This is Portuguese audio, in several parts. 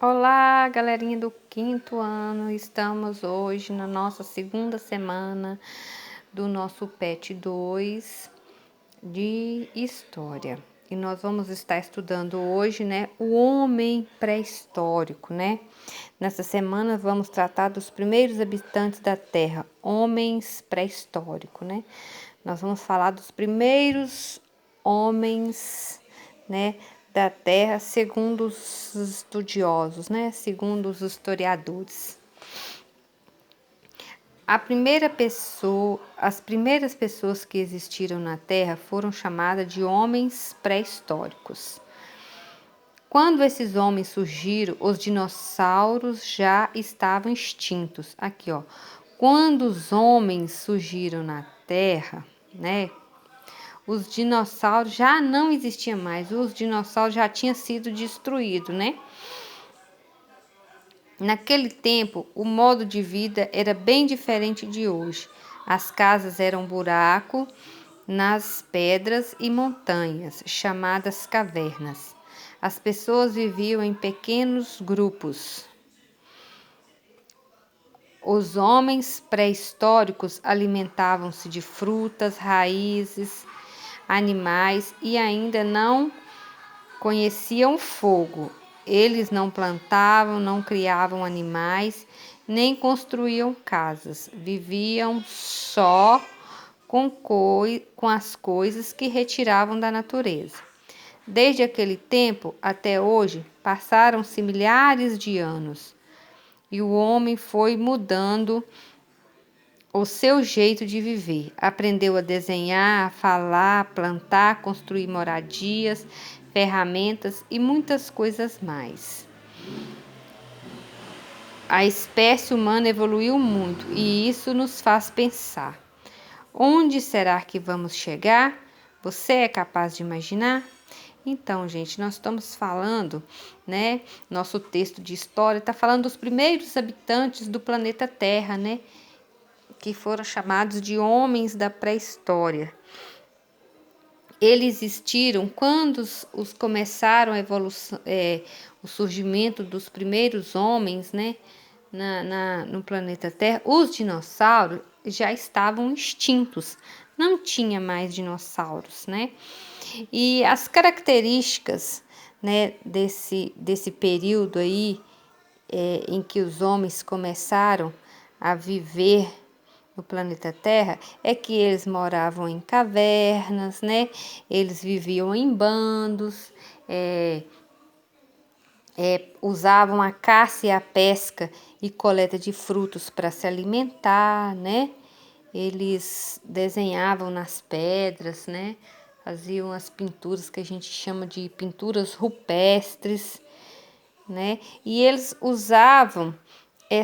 Olá, galerinha do quinto ano. Estamos hoje na nossa segunda semana do nosso PET 2 de História. E nós vamos estar estudando hoje, né, o homem pré-histórico, né? Nessa semana vamos tratar dos primeiros habitantes da Terra, homens pré-históricos, né? Nós vamos falar dos primeiros homens, né, da Terra, segundo os estudiosos, né, segundo os historiadores. As primeiras pessoas que existiram na Terra foram chamadas de homens pré-históricos. Quando esses homens surgiram, os dinossauros já estavam extintos. Aqui, ó. Quando os homens surgiram na Terra, né, os dinossauros já não existiam mais, os dinossauros já tinham sido destruídos, né? Naquele tempo, o modo de vida era bem diferente de hoje. As casas eram buracos nas pedras e montanhas, chamadas cavernas. As pessoas viviam em pequenos grupos. Os homens pré-históricos alimentavam-se de frutas, raízes, animais e ainda não conheciam fogo. Eles não plantavam, não criavam animais, nem construíam casas. Viviam só com as coisas que retiravam da natureza. Desde aquele tempo até hoje, passaram-se milhares de anos e o homem foi mudando o seu jeito de viver. Aprendeu a desenhar, a falar, a plantar, construir moradias, ferramentas e muitas coisas mais. A espécie humana evoluiu muito e isso nos faz pensar. Onde será que vamos chegar? Você é capaz de imaginar? Então, gente, nós estamos falando, né? Nosso texto de história está falando dos primeiros habitantes do planeta Terra, né? Que foram chamados de homens da pré-história. Eles existiram quando os começaram a evolução, o surgimento dos primeiros homens, né, no planeta Terra. Os dinossauros já estavam extintos, não tinha mais dinossauros, né? E as características, né, desse período aí em que os homens começaram a viver no planeta Terra é que eles moravam em cavernas, né? Eles viviam em bandos, usavam a caça e a pesca e coleta de frutos para se alimentar, né? Eles desenhavam nas pedras, né? Faziam as pinturas que a gente chama de pinturas rupestres, né? E eles usavam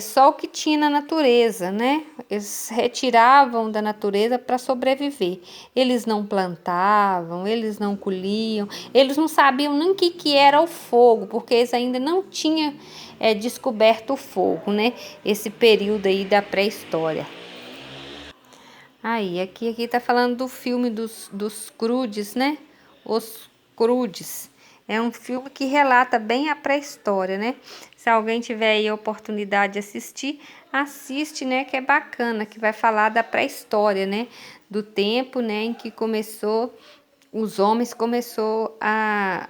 só o que tinha na natureza, né? Eles retiravam da natureza para sobreviver. Eles não plantavam, eles não colhiam, eles não sabiam nem o que era o fogo, porque eles ainda não tinham descoberto o fogo, né? Esse período aí da pré-história. Aí, aqui tá falando do filme dos Crudes, né? Os Crudes. É um filme que relata bem a pré-história, né? Se alguém tiver aí a oportunidade de assistir, assiste, né? Que é bacana, que vai falar da pré-história, né? Do tempo, né? Em que os homens começou a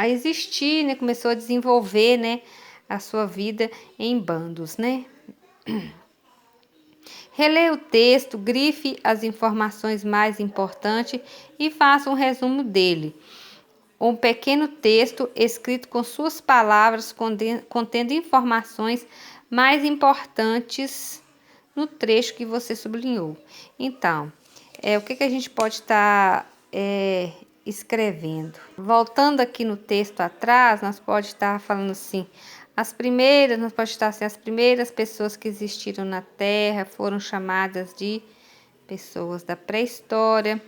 existir, né? Começou a desenvolver, né? A sua vida em bandos, né? Releia o texto, grife as informações mais importantes e faça um resumo dele. Um pequeno texto escrito com suas palavras, contendo informações mais importantes no trecho que você sublinhou. Então, o que a gente pode estar escrevendo? Voltando aqui no texto atrás, nós pode estar falando assim: nós pode estar assim, as primeiras pessoas que existiram na Terra foram chamadas de pessoas da pré-história.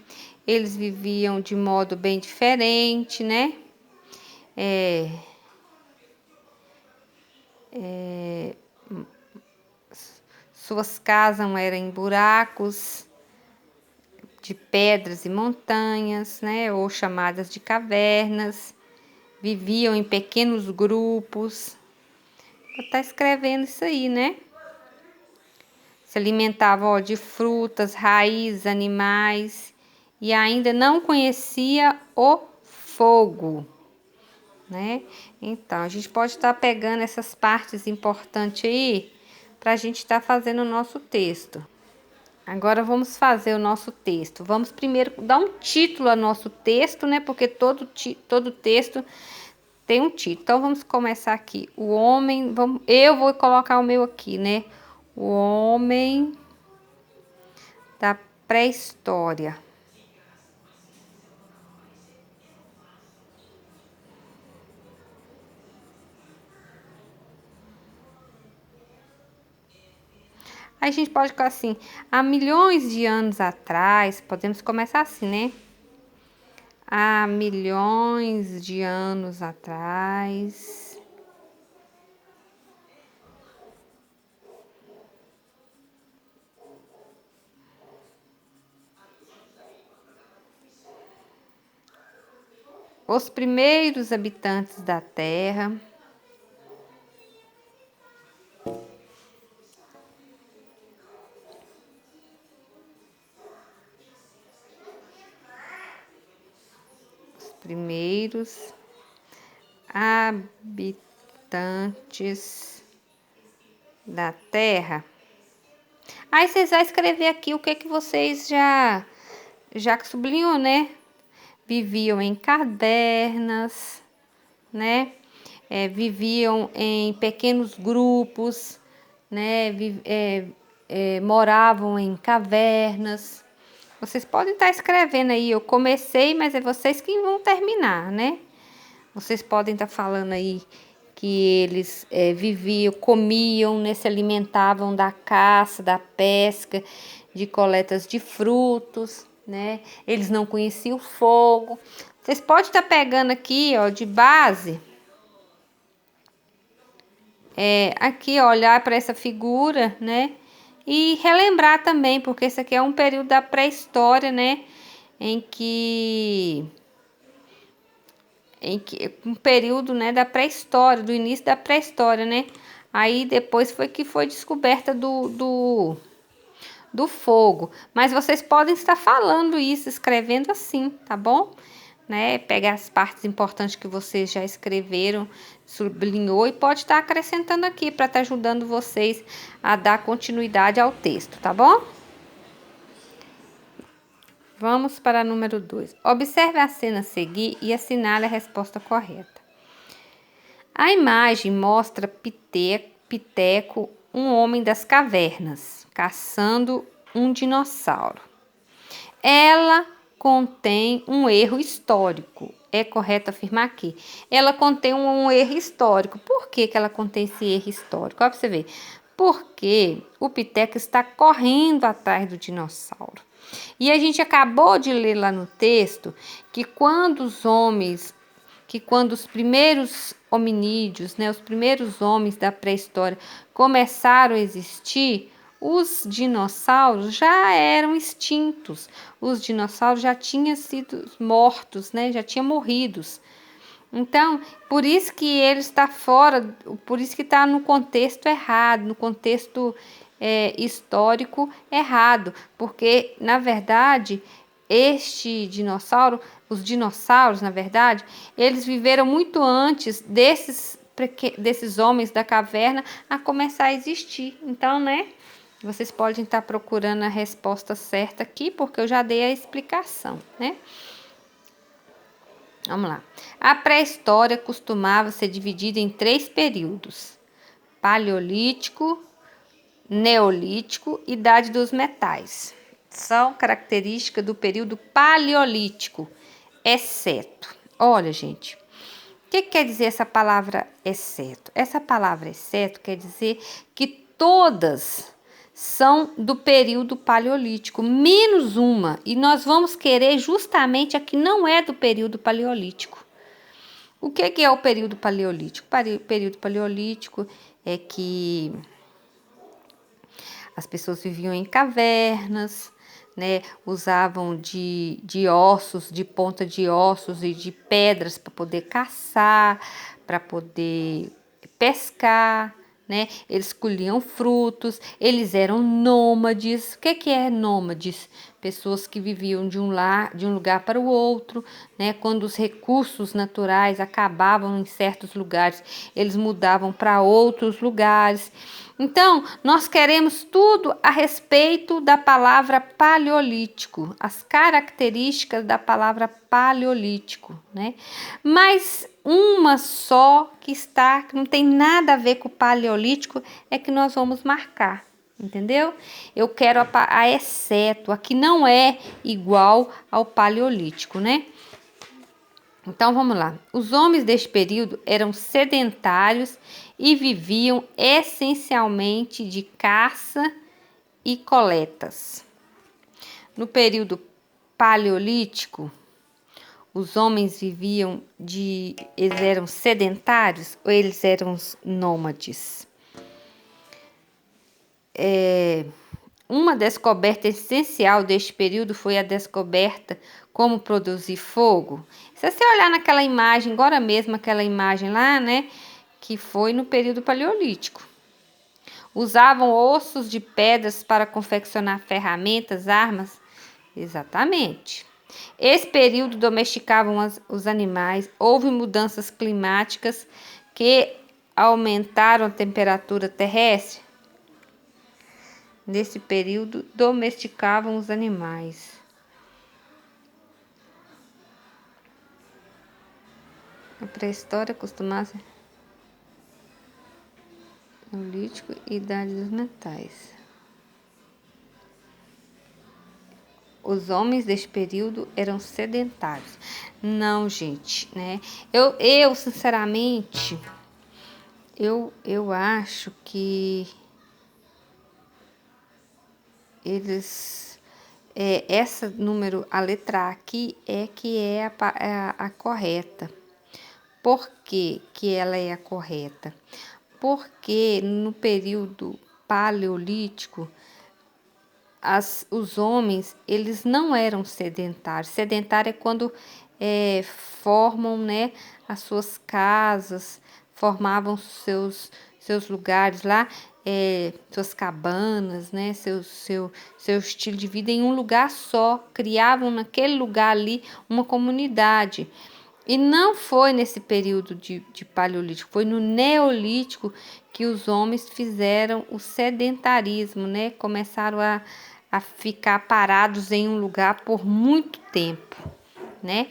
Eles viviam de modo bem diferente, né? Suas casas eram em buracos de pedras e montanhas, né? Ou chamadas de cavernas. Viviam em pequenos grupos, Vou estar escrevendo isso aí, né? Se alimentava, ó, de frutas, raízes, animais e ainda não conhecia o fogo, né? Então, a gente pode estar pegando essas partes importantes aí para a gente estar fazendo o nosso texto. Agora vamos fazer o nosso texto. Vamos primeiro dar um título ao nosso texto, né? Porque todo texto tem um título. Então vamos começar aqui. O homem, eu vou colocar o meu aqui, né? O homem da pré-história. Aí a gente pode colocar assim, há milhões de anos atrás, podemos começar assim, né? Há milhões de anos atrás, os primeiros habitantes da Terra primeiros habitantes da Terra. Aí vocês vão escrever aqui o que vocês já sublinhou, né? Viviam em cavernas, né? Viviam em pequenos grupos, né? Moravam em cavernas. Vocês podem estar escrevendo aí, eu comecei, mas é vocês que vão terminar, né? Vocês podem estar falando aí que eles viviam, comiam, né, se alimentavam da caça, da pesca, de coletas de frutos, né? Eles não conheciam o fogo. Vocês podem estar pegando aqui, ó, de base, aqui, ó, olhar para essa figura, né? E relembrar também, porque esse aqui é um período da pré-história, né? Um período, né, da pré-história, do início da pré-história, né? Aí depois foi descoberta do fogo. Mas vocês podem estar falando isso, escrevendo assim, tá bom? Né? Pegar as partes importantes que vocês já escreveram, sublinhou e pode estar acrescentando aqui para estar ajudando vocês a dar continuidade ao texto, tá bom? Vamos para número 2. Observe a cena a seguir e assinale a resposta correta. A imagem mostra Piteco, um homem das cavernas, caçando um dinossauro. Ela contém um erro histórico. É correto afirmar aqui. Ela contém um erro histórico. Por que ela contém esse erro histórico? Olha para você ver. Porque o Piteco está correndo atrás do dinossauro. E a gente acabou de ler lá no texto que quando os primeiros hominídeos, né, os primeiros homens da pré-história começaram a existir, os dinossauros já eram extintos. Os dinossauros já tinham sido mortos, né, já tinham morridos. Então, por isso que ele está fora, por isso que está no contexto errado, no contexto histórico errado, porque, na verdade, os dinossauros, na verdade, eles viveram muito antes desses homens da caverna a começar a existir. Então, né, vocês podem estar procurando a resposta certa aqui, porque eu já dei a explicação, né? Vamos lá. A pré-história costumava ser dividida em 3 períodos: Paleolítico, Neolítico e Idade dos Metais. São características do período Paleolítico, exceto. Olha, gente, o que quer dizer essa palavra exceto? Essa palavra exceto quer dizer que todas são do período paleolítico, menos uma, e nós vamos querer justamente a que não é do período paleolítico. O que é o período paleolítico? O período paleolítico é que as pessoas viviam em cavernas, né? Usavam de ossos, de ponta de ossos e de pedras para poder caçar, para poder pescar, né? Eles colhiam frutos, eles eram nômades. O que é nômades? Pessoas que viviam de um lugar para o outro, né? Quando os recursos naturais acabavam em certos lugares, eles mudavam para outros lugares. Então, nós queremos tudo a respeito da palavra paleolítico, as características da palavra paleolítico, né? Mas uma só que não tem nada a ver com o paleolítico é que nós vamos marcar, entendeu? Eu quero a exceto, a que não é igual ao paleolítico, né? Então vamos lá. Os homens deste período eram sedentários e viviam essencialmente de caça e coletas. No período paleolítico, os homens eles eram sedentários ou eles eram nômades? Uma descoberta essencial deste período foi a descoberta como produzir fogo. Se você olhar naquela imagem, agora mesmo aquela imagem lá, né, que foi no período paleolítico. Usavam ossos de pedras para confeccionar ferramentas, armas. Exatamente. Esse período domesticavam os animais. Houve mudanças climáticas que aumentaram a temperatura terrestre. Nesse período, domesticavam os animais. A pré-história costumava ser neolítico e idade dos metais. Os homens deste período eram sedentários. Não, gente, né? Eu sinceramente, eu acho que eles essa número, a letra A aqui que é a correta. Por que ela é a correta? Porque no período paleolítico os homens eles não eram sedentários. Sedentário é quando formam, né, as suas casas, formavam seus lugares lá, suas cabanas, né, seu estilo de vida em um lugar só, criavam naquele lugar ali uma comunidade. E não foi nesse período de paleolítico, foi no neolítico que os homens fizeram o sedentarismo, né? Começaram a ficar parados em um lugar por muito tempo, né?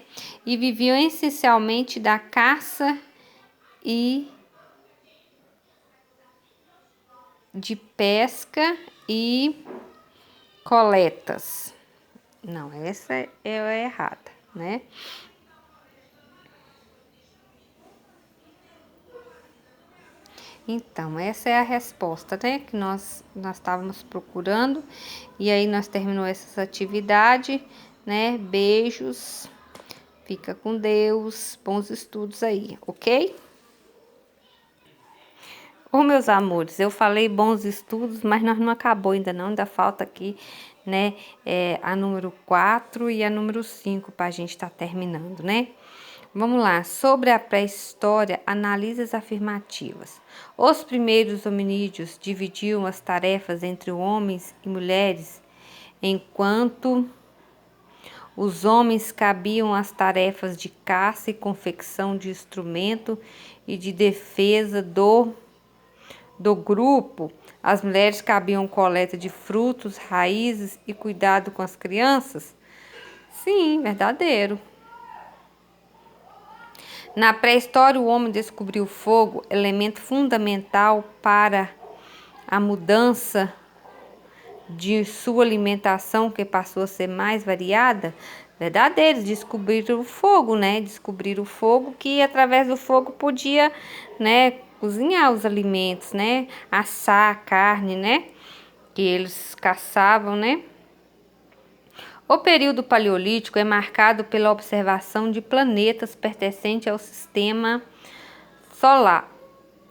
E viviam essencialmente da caça e de pesca e coletas. Não, essa é a errada, né? Então, essa é a resposta, né, que nós estávamos procurando. E aí nós terminamos essa atividade, né? Beijos, fica com Deus, bons estudos aí, ok? Ô, meus amores, eu falei bons estudos, mas nós não acabou ainda não, ainda falta aqui, né, a número 4 e a número 5 para a gente estar terminando, né? Vamos lá, sobre a pré-história, analise as afirmativas. Os primeiros hominídeos dividiam as tarefas entre homens e mulheres, enquanto os homens cabiam as tarefas de caça e confecção de instrumento e de defesa do grupo. As mulheres cabiam coleta de frutos, raízes e cuidado com as crianças? Sim, verdadeiro. Na pré-história, o homem descobriu o fogo, elemento fundamental para a mudança de sua alimentação, que passou a ser mais variada. Verdadeiro, descobriram o fogo, né? Descobriram o fogo, que através do fogo podia, né, cozinhar os alimentos, né? Assar a carne, né? Que eles caçavam, né? O período paleolítico é marcado pela observação de planetas pertencentes ao sistema solar.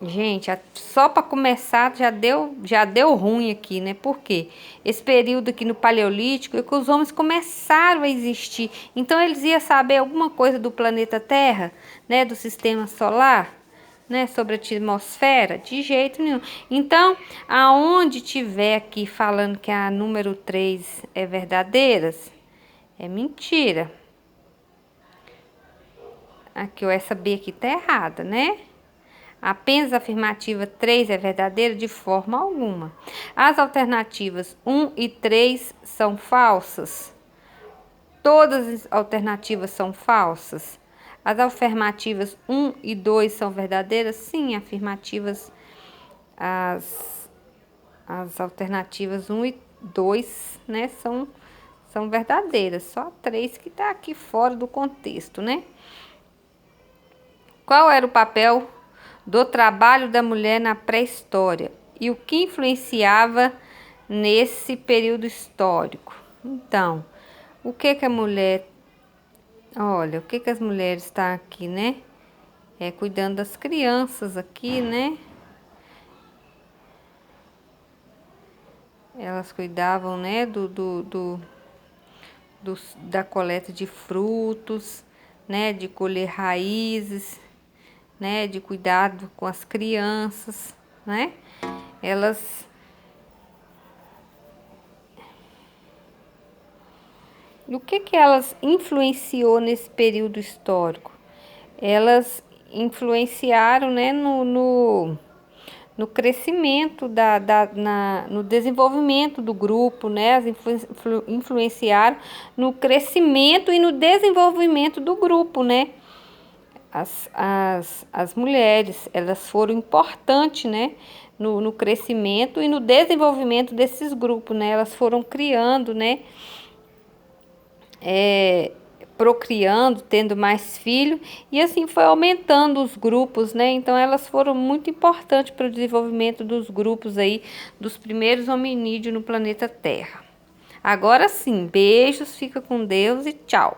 Gente, só para começar já deu ruim aqui, né? Por quê? Esse período aqui no paleolítico é que os homens começaram a existir. Então eles iam saber alguma coisa do planeta Terra, né? Do sistema solar? né, sobre a atmosfera? De jeito nenhum. Então, aonde tiver aqui falando que a número 3 é verdadeiras, é mentira. Aqui, ó, essa B aqui tá errada, né? Apenas a afirmativa 3 é verdadeira de forma alguma. As alternativas 1 e 3 são falsas. Todas as alternativas são falsas. As afirmativas 1 e 2 são verdadeiras? Sim, afirmativas. As alternativas 1 e 2, né, são verdadeiras. Só a 3 que tá aqui fora do contexto, né? Qual era o papel do trabalho da mulher na pré-história e o que influenciava nesse período histórico? Então, o que que a mulher... Olha, o que que as mulheres estão aqui, né? Cuidando das crianças aqui, né? Elas cuidavam, né, da coleta de frutos, né, de colher raízes, né, de cuidado com as crianças, né? Elas... O que elas influenciou nesse período histórico? Elas influenciaram, né, no crescimento no desenvolvimento do grupo, né? As influenciaram no crescimento e no desenvolvimento do grupo, né? As mulheres, elas foram importantes, né? No crescimento e no desenvolvimento desses grupos, né? Elas foram criando, né? Procriando, tendo mais filhos, e assim foi aumentando os grupos, né? Então elas foram muito importantes para o desenvolvimento dos grupos aí, dos primeiros hominídeos no planeta Terra. Agora sim, beijos, fica com Deus e tchau!